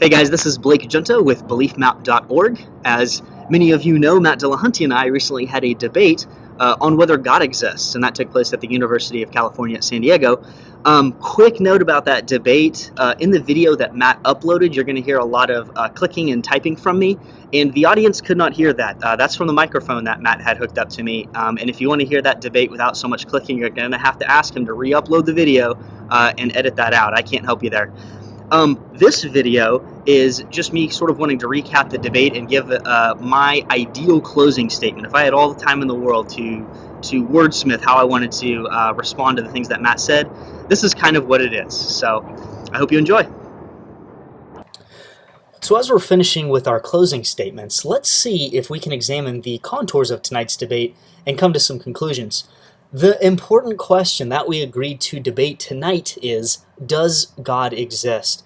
Hey guys, this is Blake Giunta with BeliefMap.org. As many of you know, Matt Dillahunty and I recently had a debate on whether God exists, and that took place at the University of California at San Diego. Quick note about that debate. In the video that Matt uploaded, you're going to hear a lot of clicking and typing from me, and the audience could not hear that. That's from the microphone that Matt had hooked up to me, and if you want to hear that debate without so much clicking, you're going to have to ask him to re-upload the video and edit that out. I can't help you there. This video is just me sort of wanting to recap the debate and give my ideal closing statement. If I had all the time in the world to wordsmith how I wanted to respond to the things that Matt said, this is kind of what it is. So I hope you enjoy. So as we're finishing with our closing statements, let's see if we can examine the contours of tonight's debate and come to some conclusions. The important question that we agreed to debate tonight is, does God exist?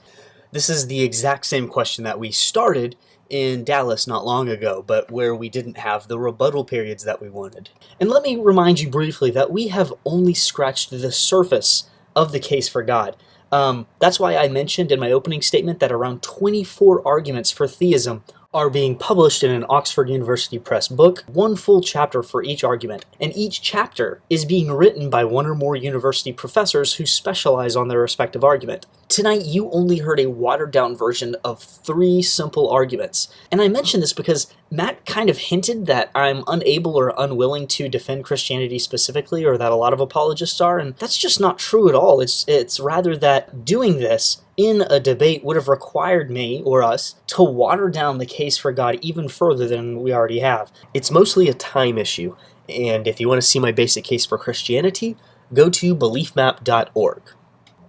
This is the exact same question that we started in Dallas not long ago, but where we didn't have the rebuttal periods that we wanted. And let me remind you briefly that we have only scratched the surface of the case for God. That's why I mentioned in my opening statement that around 24 arguments for theism are being published in an Oxford University Press book, one full chapter for each argument, and each chapter is being written by one or more university professors who specialize on their respective argument. Tonight, you only heard a watered-down version of 3 simple arguments, and I mention this because Matt kind of hinted that I'm unable or unwilling to defend Christianity specifically, or that a lot of apologists are, and that's just not true at all. It's rather that doing this in a debate would have required me, or us, to water down the case for God even further than we already have. It's mostly a time issue, and if you want to see my basic case for Christianity, go to BeliefMap.org.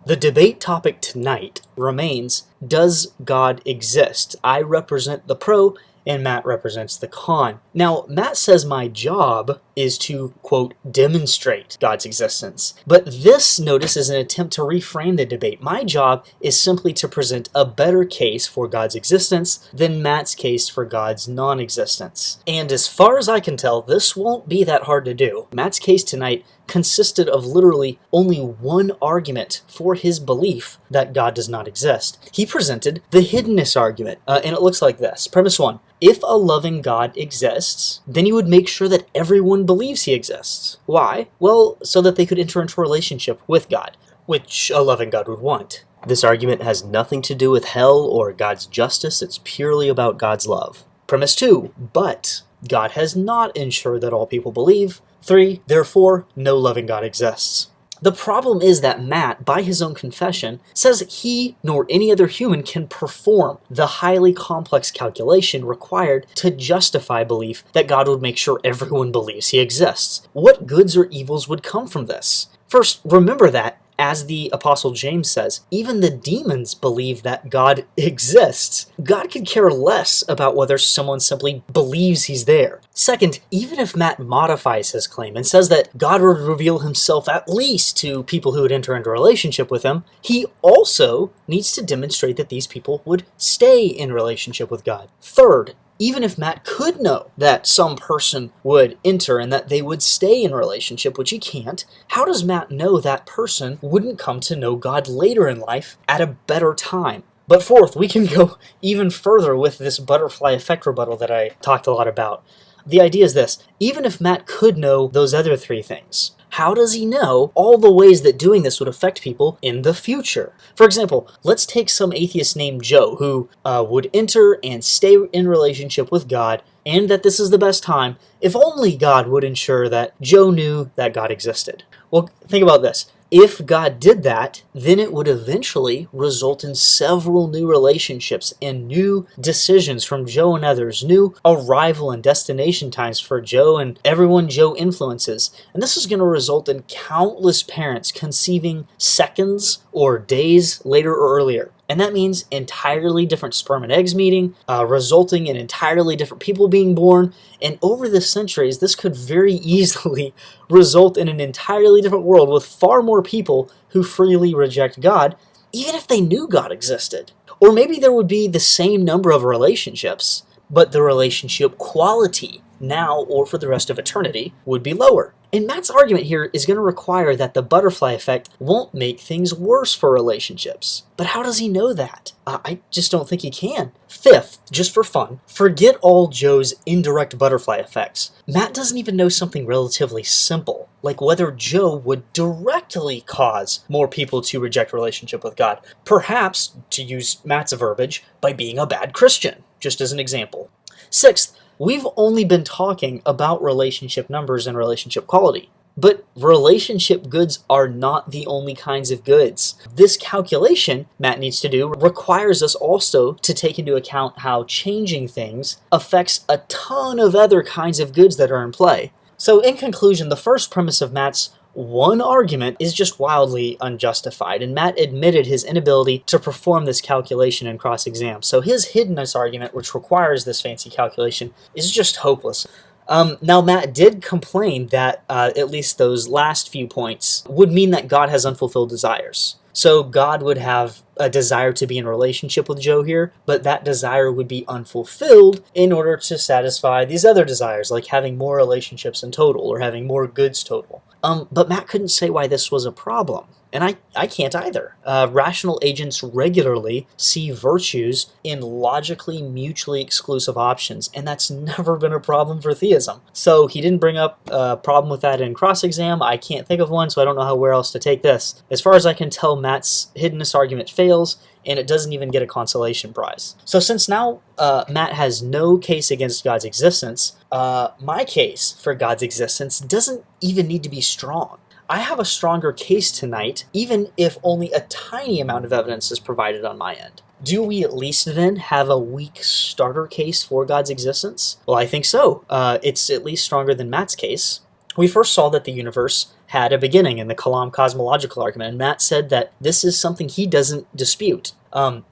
The debate topic tonight remains, does God exist? I represent the pro, and Matt represents the con. Now, Matt says my job is to, quote, demonstrate God's existence. But this, notice, is an attempt to reframe the debate. My job is simply to present a better case for God's existence than Matt's case for God's non-existence. And as far as I can tell, this won't be that hard to do. Matt's case tonight consisted of literally only one argument for his belief that God does not exist. He presented the hiddenness argument, and it looks like this. Premise 1. If a loving God exists, then you would make sure that everyone believes he exists. Why? Well, so that they could enter into a relationship with God, which a loving God would want. This argument has nothing to do with hell or God's justice. It's purely about God's love. Premise 2. But God has not ensured that all people believe. 3. Therefore, no loving God exists. The problem is that Matt, by his own confession, says he nor any other human can perform the highly complex calculation required to justify belief that God would make sure everyone believes he exists. What goods or evils would come from this? First, remember that, as the Apostle James says, even the demons believe that God exists. God could care less about whether someone simply believes he's there. Second, even if Matt modifies his claim and says that God would reveal himself at least to people who would enter into a relationship with him, he also needs to demonstrate that these people would stay in relationship with God. Third, even if Matt could know that some person would enter and that they would stay in a relationship, which he can't, how does Matt know that person wouldn't come to know God later in life at a better time? But fourth, we can go even further with this butterfly effect rebuttal that I talked a lot about. The idea is this: even if Matt could know those other 3 things, how does he know all the ways that doing this would affect people in the future? For example, let's take some atheist named Joe who would enter and stay in relationship with God, and that this is the best time if only God would ensure that Joe knew that God existed. Well, think about this. If God did that, then it would eventually result in several new relationships and new decisions from Joe and others, new arrival and destination times for Joe and everyone Joe influences. And this is going to result in countless parents conceiving seconds or days later or earlier. And that means entirely different sperm and eggs meeting, resulting in entirely different people being born. And over the centuries, this could very easily result in an entirely different world with far more people who freely reject God, even if they knew God existed. Or maybe there would be the same number of relationships, but the relationship quality now or for the rest of eternity, would be lower. And Matt's argument here is going to require that the butterfly effect won't make things worse for relationships. But how does he know that? I just don't think he can. Fifth, just for fun, forget all Joe's indirect butterfly effects. Matt doesn't even know something relatively simple, like whether Joe would directly cause more people to reject relationship with God. Perhaps, to use Matt's verbiage, by being a bad Christian, just as an example. Sixth, we've only been talking about relationship numbers and relationship quality. But relationship goods are not the only kinds of goods. This calculation Matt needs to do requires us also to take into account how changing things affects a ton of other kinds of goods that are in play. So in conclusion, the first premise of Matt's one argument is just wildly unjustified, and Matt admitted his inability to perform this calculation in cross-exam. So his hiddenness argument, which requires this fancy calculation, is just hopeless. Now, Matt did complain that at least those last few points would mean that God has unfulfilled desires. So God would have a desire to be in relationship with Joe here, but that desire would be unfulfilled in order to satisfy these other desires, like having more relationships in total or having more goods total. But Matt couldn't say why this was a problem. And I can't either. Rational agents regularly see virtues in logically mutually exclusive options, and that's never been a problem for theism. So he didn't bring up a problem with that in cross-exam. I can't think of one, so I don't know where else to take this. As far as I can tell, Matt's hiddenness argument fails, and it doesn't even get a consolation prize. So since now Matt has no case against God's existence, my case for God's existence doesn't even need to be strong. I have a stronger case tonight, even if only a tiny amount of evidence is provided on my end. Do we at least then have a weak starter case for God's existence? Well, I think so. It's at least stronger than Matt's case. We first saw that the universe had a beginning in the Cosmological argument, and Matt said that this is something he doesn't dispute.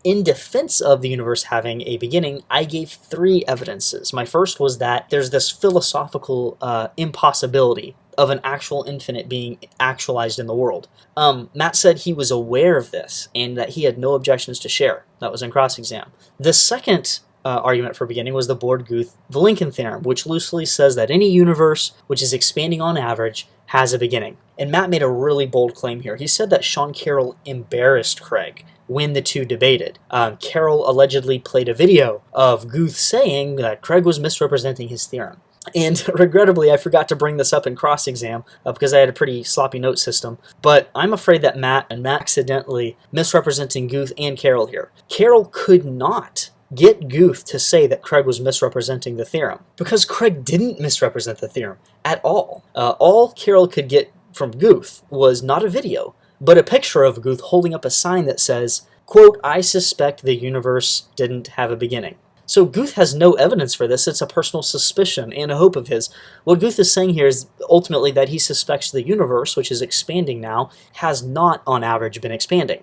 In defense of the universe having a beginning, I gave 3 evidences. My first was that there's this philosophical impossibility of an actual infinite being actualized in the world. Matt said he was aware of this and that he had no objections to share. That was in cross-exam. The second argument for beginning was the Borde-Guth-Vilenkin theorem, which loosely says that any universe which is expanding on average has a beginning. And Matt made a really bold claim here. He said that Sean Carroll embarrassed Craig when the two debated. Carroll allegedly played a video of Guth saying that Craig was misrepresenting his theorem. And regrettably, I forgot to bring this up in cross-exam because I had a pretty sloppy note system. But I'm afraid that Matt accidentally misrepresenting Guth and Carroll here. Carroll could not get Guth to say that Craig was misrepresenting the theorem because Craig didn't misrepresent the theorem at all. All Carroll could get from Guth was not a video, but a picture of Guth holding up a sign that says, quote, "I suspect the universe didn't have a beginning." So Guth has no evidence for this. It's a personal suspicion and a hope of his. What Guth is saying here is ultimately that he suspects the universe, which is expanding now, has not on average been expanding.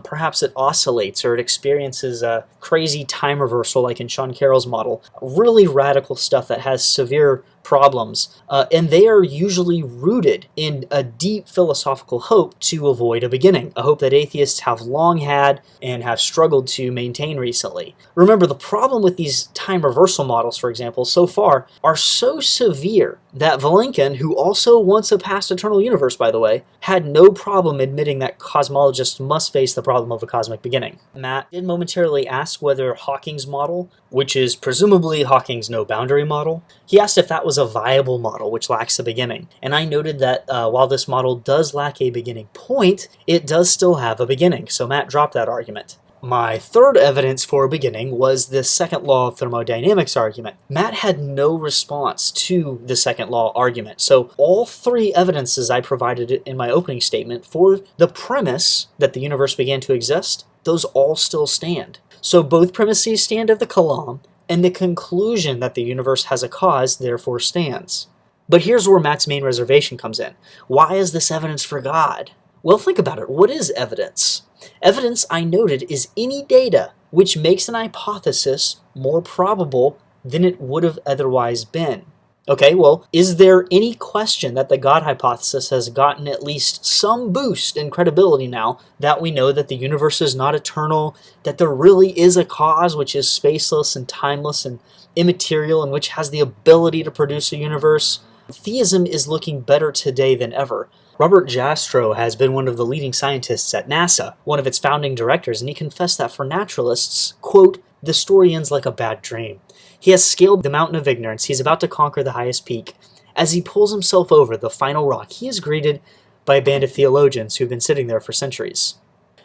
Perhaps it oscillates or it experiences a crazy time reversal like in Sean Carroll's model. Really radical stuff that has severe problems, and they are usually rooted in a deep philosophical hope to avoid a beginning, a hope that atheists have long had and have struggled to maintain recently. Remember, the problem with these time reversal models, for example, so far, are so severe that Vilenkin, who also wants a past eternal universe, by the way, had no problem admitting that cosmologists must face the problem of a cosmic beginning. Matt did momentarily ask whether Hawking's model, which is presumably Hawking's no-boundary model, he asked if that was a viable model which lacks a beginning. And I noted that while this model does lack a beginning point, it does still have a beginning, so Matt dropped that argument. My third evidence for a beginning was the second law of thermodynamics argument. Matt had no response to the second law argument, so all 3 evidences I provided in my opening statement for the premise that the universe began to exist, those all still stand. So both premises stand of the Kalam, and the conclusion that the universe has a cause therefore stands. But here's where Matt's main reservation comes in. Why is this evidence for God? Well, think about it. What is evidence? Evidence, I noted, is any data which makes an hypothesis more probable than it would have otherwise been. Okay, well, is there any question that the God hypothesis has gotten at least some boost in credibility now that we know that the universe is not eternal, that there really is a cause which is spaceless and timeless and immaterial and which has the ability to produce a universe? Theism is looking better today than ever. Robert Jastrow has been one of the leading scientists at NASA, one of its founding directors, and he confessed that for naturalists, quote, the story ends like a bad dream. He has scaled the mountain of ignorance. He's about to conquer the highest peak. As he pulls himself over the final rock, he is greeted by a band of theologians who've been sitting there for centuries.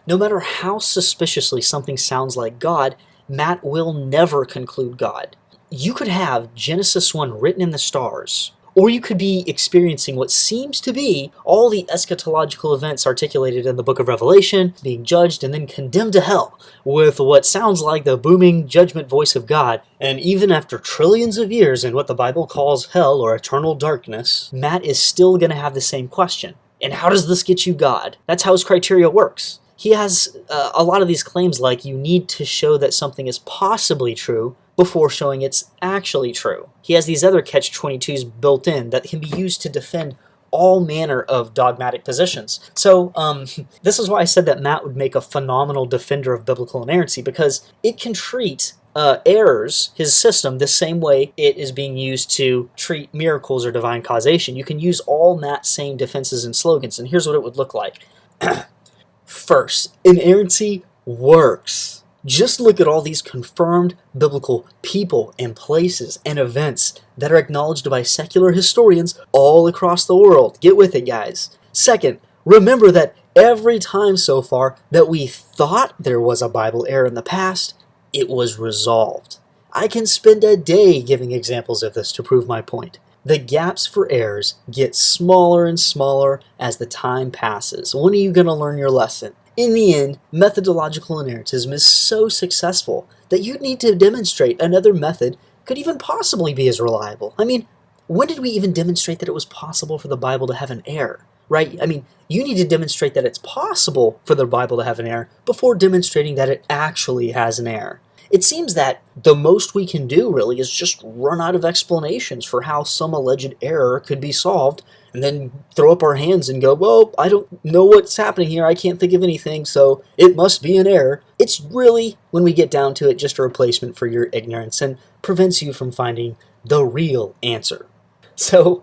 No matter how suspiciously something sounds like God, Matt will never conclude God. You could have Genesis 1 written in the stars, or you could be experiencing what seems to be all the eschatological events articulated in the book of Revelation, being judged and then condemned to hell, with what sounds like the booming judgment voice of God. And even after trillions of years in what the Bible calls hell or eternal darkness, Matt is still going to have the same question. And how does this get you God? That's how his criteria works. He has a lot of these claims like you need to show that something is possibly true before showing it's actually true. He has these other catch-22s built in that can be used to defend all manner of dogmatic positions. So this is why I said that Matt would make a phenomenal defender of biblical inerrancy, because it can treat errors, his system, the same way it is being used to treat miracles or divine causation. You can use all Matt's same defenses and slogans, and here's what it would look like. First, inerrancy works. Just look at all these confirmed biblical people and places and events that are acknowledged by secular historians all across the world. Get with it, guys. Second, remember that every time so far that we thought there was a Bible error in the past, it was resolved. I can spend a day giving examples of this to prove my point. The gaps for errors get smaller and smaller as the time passes. When are you going to learn your lesson? In the end, methodological inerrantism is so successful that you'd need to demonstrate another method could even possibly be as reliable. I mean, when did we even demonstrate that it was possible for the Bible to have an error, right? I mean, you need to demonstrate that it's possible for the Bible to have an error before demonstrating that it actually has an error. It seems that the most we can do really is just run out of explanations for how some alleged error could be solved and then throw up our hands and go, well, I don't know what's happening here. I can't think of anything, so it must be an error. It's really, when we get down to it, just a replacement for your ignorance and prevents you from finding the real answer. So,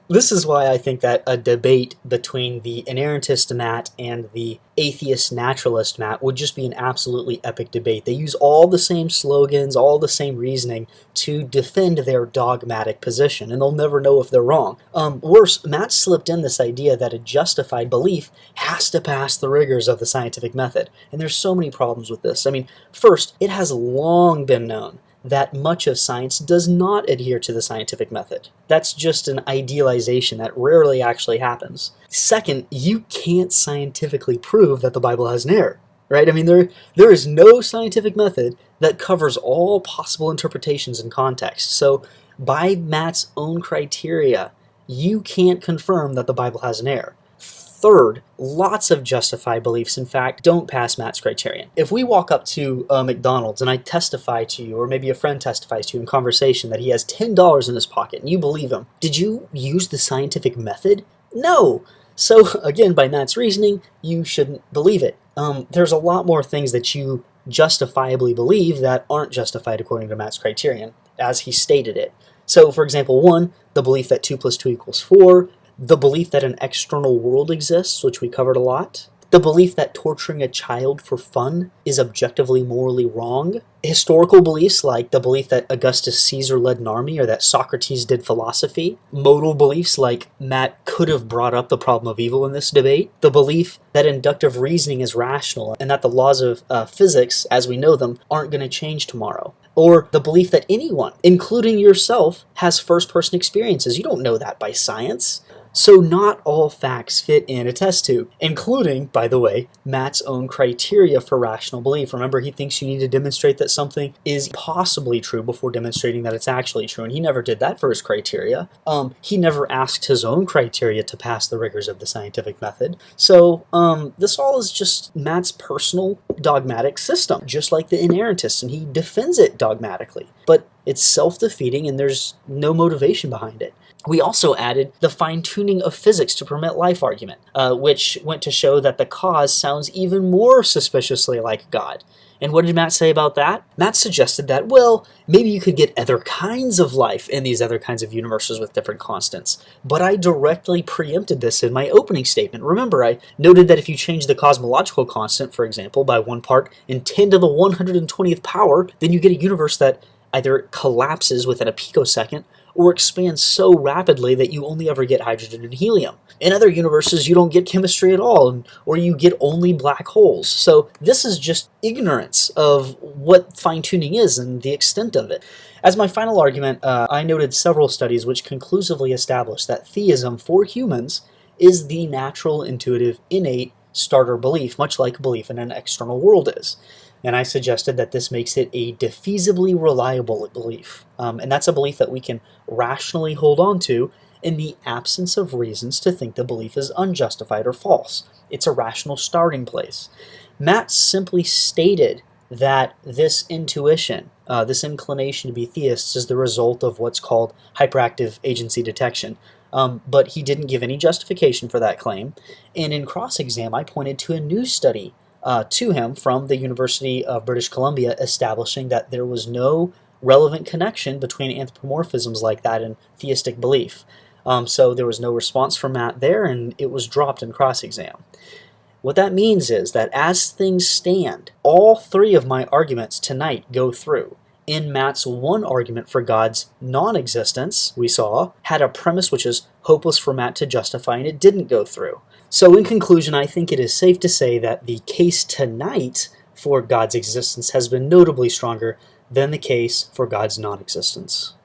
this is why I think that a debate between the inerrantist Matt and the atheist naturalist Matt would just be an absolutely epic debate. They use all the same slogans, all the same reasoning to defend their dogmatic position, and they'll never know if they're wrong. Worse, Matt slipped in this idea that a justified belief has to pass the rigors of the scientific method, and there's so many problems with this. I mean, first, it has long been known that much of science does not adhere to the scientific method. That's just an idealization that rarely actually happens. Second, you can't scientifically prove that the Bible has an error, right? I mean, there is no scientific method that covers all possible interpretations and context. So by Matt's own criteria, you can't confirm that the Bible has an error. Third, lots of justified beliefs, in fact, don't pass Matt's criterion. If we walk up to McDonald's and I testify to you, or maybe a friend testifies to you in conversation that he has $10 in his pocket and you believe him, did you use the scientific method? No. So again, by Matt's reasoning, you shouldn't believe it. There's a lot more things that you justifiably believe that aren't justified according to Matt's criterion, as he stated it. So for example, 1, the belief that 2 + 2 = 4, the belief that an external world exists, which we covered a lot, the belief that torturing a child for fun is objectively morally wrong, historical beliefs like the belief that Augustus Caesar led an army or that Socrates did philosophy, modal beliefs like Matt could have brought up the problem of evil in this debate, the belief that inductive reasoning is rational and that the laws of physics, as we know them, aren't going to change tomorrow, or the belief that anyone, including yourself, has first-person experiences. You don't know that by science. So not all facts fit in a test tube, including, by the way, Matt's own criteria for rational belief. Remember, he thinks you need to demonstrate that something is possibly true before demonstrating that it's actually true, and he never did that for his criteria. He never asked his own criteria to pass the rigors of the scientific method. So this all is just Matt's personal dogmatic system, just like the inerrantists, and he defends it dogmatically. But It's self-defeating and there's no motivation behind it. We also added the fine-tuning of physics to permit life argument, which went to show that the cause sounds even more suspiciously like God. And what did Matt say about that? Matt suggested that, well, maybe you could get other kinds of life in these other kinds of universes with different constants. But I directly preempted this in my opening statement. Remember, I noted that if you change the cosmological constant, for example, by 1 part in 10 to the 120th power, then you get a universe that either collapses within a picosecond or expands so rapidly that you only ever get hydrogen and helium. In other universes, you don't get chemistry at all, or you get only black holes. So this is just ignorance of what fine-tuning is and the extent of it. As my final argument, I noted several studies which conclusively establish that theism for humans is the natural, intuitive, innate starter belief, much like belief in an external world is. And I suggested that this makes it a defeasibly reliable belief. And that's a belief that we can rationally hold on to in the absence of reasons to think the belief is unjustified or false. It's a rational starting place. Matt simply stated that this intuition, this inclination to be theists, is the result of what's called hyperactive agency detection. But he didn't give any justification for that claim. And in cross-exam, I pointed to a new study to him from the University of British Columbia establishing that there was no relevant connection between anthropomorphisms like that and theistic belief. So there was no response from Matt there, and it was dropped in cross-exam. What that means is that as things stand, all 3 of my arguments tonight go through. In Matt's one argument for God's non-existence, we saw, had a premise which is hopeless for Matt to justify, and it didn't go through. So in conclusion, I think it is safe to say that the case tonight for God's existence has been notably stronger than the case for God's non-existence.